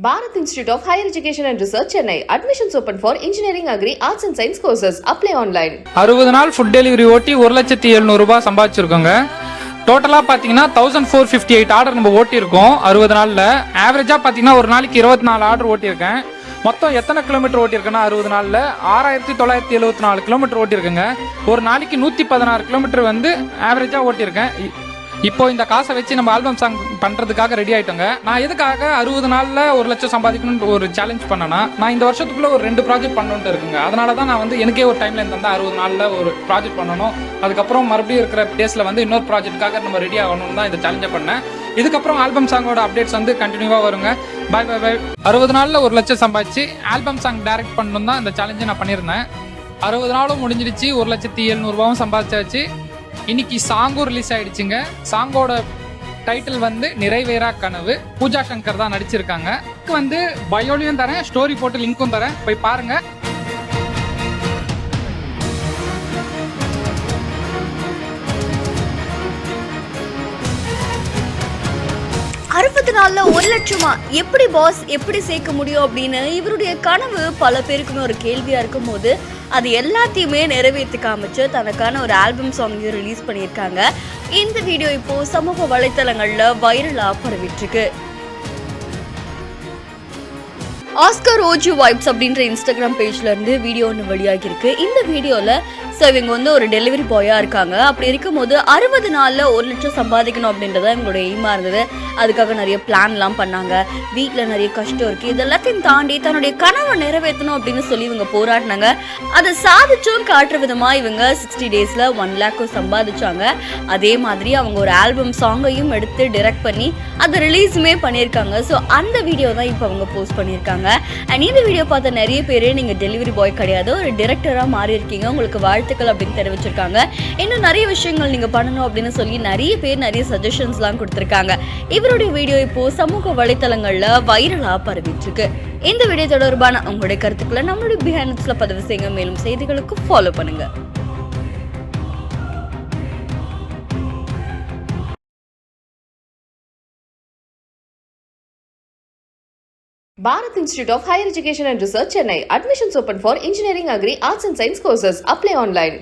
Bharat Institute of Higher Education and Research, Chennai. Admissions open for Engineering, Agri, Arts and Science courses. Apply online. 60 நாள் food delivery ஓட்டி 1,700,000 ரூபாய் சம்பாதிச்சிருக்கோங்க. டோட்டலாக பார்த்தீங்கன்னா 1458 order நம்ம ஓட்டியிருக்கோம் 60 நாளில். ஆவரேஜாக பார்த்தீங்கன்னா ஒரு நாளைக்கு 24 ஆர்டர் ஓட்டியிருக்கேன். மொத்தம் எத்தனை கிலோமீட்டர் ஓட்டியிருக்கேன்னா 60 நாளில் 6974 கிலோமீட்டர் ஓட்டியிருக்கேங்க. ஒரு நாளைக்கு 116 கிலோமீட்டர் வந்து ஆவரேஜாக ஓட்டியிருக்கேன். இப்போ இந்த காசை வச்சு நம்ம ஆல்பம் சாங் பண்ணுறதுக்காக ரெடி ஆகிட்டோங்க. நான் எதுக்காக 60 நாளில் 1,00,000 சம்பாதிக்கணும்னு ஒரு சேலஞ்ச் பண்ணேன்னா, நான் இந்த வருஷத்துக்குள்ளே ஒரு 2 ப்ராஜெக்ட் பண்ணணுன்ட்டு இருக்குங்க. அதனால தான் நான் வந்து எனக்கே ஒரு டைம்லைன் தந்தேன் 60 நாளில் ஒரு ப்ராஜெக்ட் பண்ணணும். அதுக்கப்புறம் மறுபடியும் இருக்கிற டேஸில் வந்து இன்னொரு ப்ராஜெக்ட்டுக்காக நம்ம ரெடி ஆகணும்னு தான் இந்த சேலஞ்சை பண்ணேன். இதுக்கப்புறம் ஆல்பம் சாங்கோட அப்டேட்ஸ் வந்து கண்டினியூவாக வருங்க. பாய் பாய் பாய். 60 நாளில் 1,00,000 சம்பாதிச்சு ஆல்பம் சாங் டைரக்ட் பண்ணணும் தான் இந்த சேலஞ்சை நான் பண்ணியிருந்தேன். 60 நாளும் முடிஞ்சிடுச்சு. 1,700,000 ரூபாயும் சம்பாதிச்சாச்சு. இன்னைக்கு சாங்கும் ரிலீஸ் ஆயிடுச்சுங்க. சாங்கோட டைட்டில் வந்து நிறைவேறா கனவு. பூஜா சங்கர் தான் நடிச்சிருக்காங்க. வந்து பயோலையும் தரேன், ஸ்டோரி போட்டு லிங்க்கும் தரேன், போய் பாருங்க. நாள்ல 1,00,000 எப்படி பாஸ் எப்படி சேர்க்க முடியும் அப்படின்னு இவருடைய கனவு பல பேருக்குமே ஒரு கேள்வியா இருக்கும் போது அது எல்லாத்தையுமே நிறைவேற்றி காமிச்சு தனக்கான ஒரு ஆல்பம் சாங்கையும் ரிலீஸ் பண்ணியிருக்காங்க. இந்த வீடியோ இப்போ சமூக வலைத்தளங்கள்ல வைரலா பரவிட்டு இருக்கு. ஆஸ்கர் ஓஜி வைப்ஸ் அப்படின்ற இன்ஸ்டாகிராம் பேஜ்ல இருந்து வீடியோ ஒன்று வெளியாகி இருக்கு. இந்த வீடியோல இவங்க வந்து ஒரு டெலிவரி பாயா இருக்காங்க. அப்படி இருக்கும்போது 60 நாள்ல 1,00,000 சம்பாதிக்கணும் அப்படின்றத இவங்களோட எய்மா இருந்தது. அதுக்காக நிறைய பிளான்லாம் பண்ணாங்க. வீட்டில் நிறைய கஷ்டம் இருக்கு, இதெல்லாத்தையும் தாண்டி தன்னுடைய கனவை நிறைவேற்றணும் அப்படின்னு சொல்லி இவங்க போராடினாங்க. அதை சாதிச்சும் காட்டுற விதமா இவங்க 60 டேஸ்ல 1,00,000 சம்பாதிச்சாங்க. அதே மாதிரி அவங்க ஒரு ஆல்பம் சாங்கையும் எடுத்து டைரக்ட் பண்ணி அதை ரிலீஸுமே பண்ணியிருக்காங்க. ஸோ அந்த வீடியோ தான் இப்போ அவங்க போஸ்ட் பண்ணியிருக்காங்க. அண்ட் இந்த வீடியோ பார்த்த நிறைய பேர் நீங்கள் டெலிவரி பாய் கிடையாது, ஒரு டிரெக்டராக மாறி இருக்கீங்க, உங்களுக்கு வாழ்த்துக்கள் அப்படின்னு தெரிவிச்சிருக்காங்க. இன்னும் நிறைய விஷயங்கள் நீங்கள் பண்ணணும் அப்படின்னு சொல்லி நிறைய பேர் நிறைய சஜஷன்ஸ்லாம் கொடுத்துருக்காங்க. இவருடைய வீடியோ இப்போ சமூக வலைத்தளங்களில் வைரலாக பரவிட்டு இருக்கு. இந்த வீடியோ தொடர்பான உங்களுடைய கருத்துக்களை நம்மளுடைய பிஹைண்ட்ஸ்ல பதிவு செய்யுங்க. மேலும் செய்திகளுக்கு ஃபாலோ பண்ணுங்க. Bharat Institute of Higher Education and Research, Chennai. Admissions open for Engineering, Agri, Arts and Science courses. Apply online.